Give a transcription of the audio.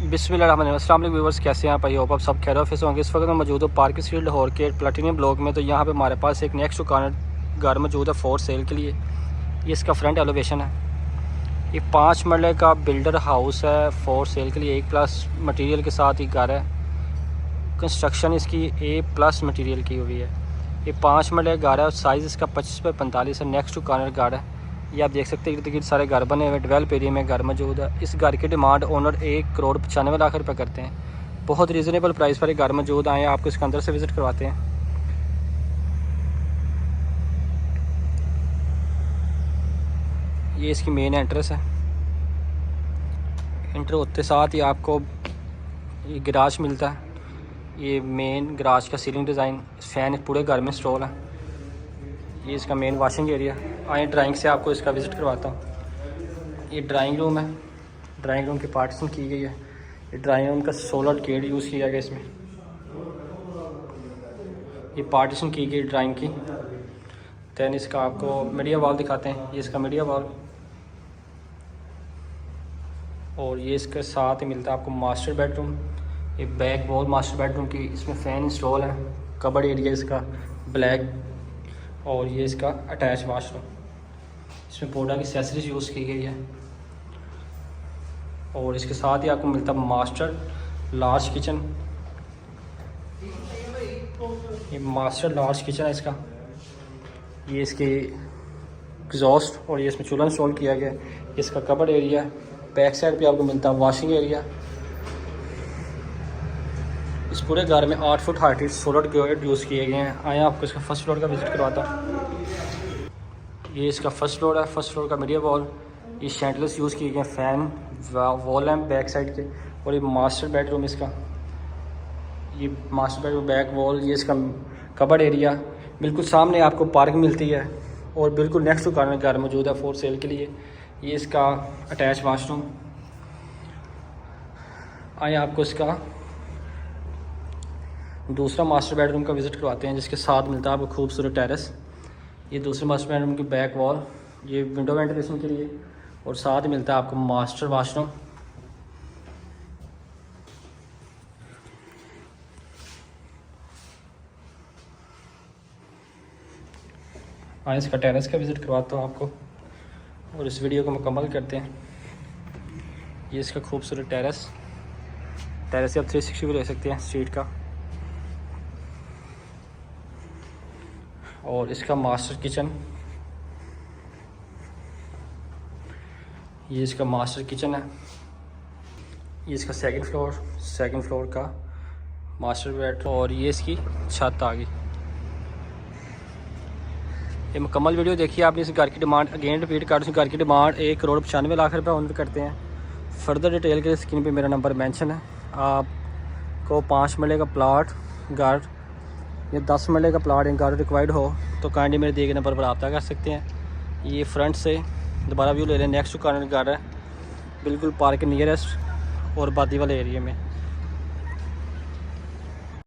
अस्सलाम वालेकुम व्यूअर्स, कैसे हैं आप? आई होप आप सब खैर ऑफिस होंगे। इस वक्त मैं मौजूद हूँ पार्क स्ट्रीट लाहौर के प्लेटिनियम ब्लॉक में। तो यहाँ पे हमारे पास एक नेक्स्ट कॉर्नर घर मौजूद है फॉर सेल के लिए। ये इसका फ्रंट एलिवेशन है। ये 5 मरले का बिल्डर हाउस है फॉर सेल के लिए। A+ मटीरियल के साथ ही घर है। कंस्ट्रक्शन इसकी A+ मटीरियल की हुई है। ये 5 मरले का घर है और साइज़ इसका 25x45 है। नेक्स्ट टू कॉर्नर घर है। ये आप देख सकते हैं इर्द गिर्द सारे घर बने हुए, डेवलप एरिया में घर मौजूद है। इस घर की डिमांड ओनर 1,95 लाख रुपये करते हैं। बहुत रीज़नेबल प्राइस पर ये घर मौजूद आए हैं। आपको इसके अंदर से विज़िट करवाते हैं। ये इसकी मेन एंट्रेंस है। एंटर होते साथ ही आपको ये गराज मिलता है। ये मेन गराज का सीलिंग डिज़ाइन फ़ैन पूरे घर में इंस्टॉल है। ये इसका मेन वॉशिंग एरिया। आए ड्राइंग से आपको इसका विज़िट करवाता हूँ। ये ड्राइंग रूम है। ड्राइंग रूम की पार्टीशन की गई है। ये ड्राइंग रूम का सोलर गेट यूज़ किया गया इसमें। ये पार्टीशन की गई ड्राइंग की। दैन इसका आपको मीडिया वॉल दिखाते हैं। ये इसका मीडिया वॉल और ये इसके साथ ही मिलता है आपको मास्टर बेडरूम। ये बैक वॉल मास्टर बेडरूम की, इसमें फ़ैन इंस्टॉल है। कबर्ड एरिया इसका ब्लैक और ये इसका अटैच वाशरूम। इसमें पोडा की एक्सेसरीज यूज़ की गई है। और इसके साथ ही आपको मिलता है मास्टर लार्ज किचन। ये मास्टर लार्ज किचन है इसका। ये इसकी एग्जॉस्ट और ये इसमें चूल्हा इंस्टॉल किया गया है। इसका कबर्ड एरिया। बैक साइड पे आपको मिलता है वॉशिंग एरिया। इस पूरे घर में 8 foot height solar gate use किए गए हैं। आए आपको इसका फर्स्ट फ्लोर का विज़िट करवाता हूँ। ये इसका फर्स्ट फ्लोर है। फर्स्ट फ्लोर का मीडिया वॉल। ये शैंडल्स यूज़ किए गए हैं। Fan wall lamp back side के। और ये मास्टर बेडरूम इसका। ये मास्टर बेडरूम बैक वॉल। ये इसका कबर्ड एरिया। बिल्कुल सामने आपको पार्क मिलती है और बिल्कुल नेक्स्ट टू कॉर्नर घर मौजूद है फॉर सेल के लिए। ये इसका अटैच वाशरूम। आए आपको इसका दूसरा मास्टर बेडरूम का विज़िट करवाते हैं, जिसके साथ मिलता है आपको खूबसूरत टेरेस। ये दूसरे मास्टर बेडरूम की बैक वॉल। ये विंडो वेंटिलेशन के लिए। और साथ ही मिलता है आपको मास्टर वाशरूम। आए इसका टेरेस का विज़िट करवाता हूँ आपको और इस वीडियो को मुकम्मल करते हैं। ये इसका खूबसूरत टेरेस। टेरेस से आप 360 भी ले सकते हैं स्ट्रीट का। और इसका मास्टर किचन। ये इसका मास्टर किचन है। ये इसका सेकंड फ्लोर का मास्टर बेडरूम। और ये इसकी छत आ गई। ये मुकम्मल वीडियो देखिए आपने। इस घर की डिमांड अगेन रिपीट कर दूँ, घर की डिमांड 1,95 लाख रुपये ऑन करते हैं। फर्दर डिटेल के लिए स्क्रीन पे मेरा नंबर मेंशन है। आपको 5 मरले का प्लाट घर या 10 मरले का प्लाट या घर रिक्वायर्ड हो तो काइंडली मेरे दिए गए नंबर पर रब्ता कर सकते हैं। ये फ्रंट से दोबारा व्यू ले लें। नेक्स्ट टू कॉर्नर घर है बिल्कुल पार्क के नियरेस्ट और बादी वाले एरिया में।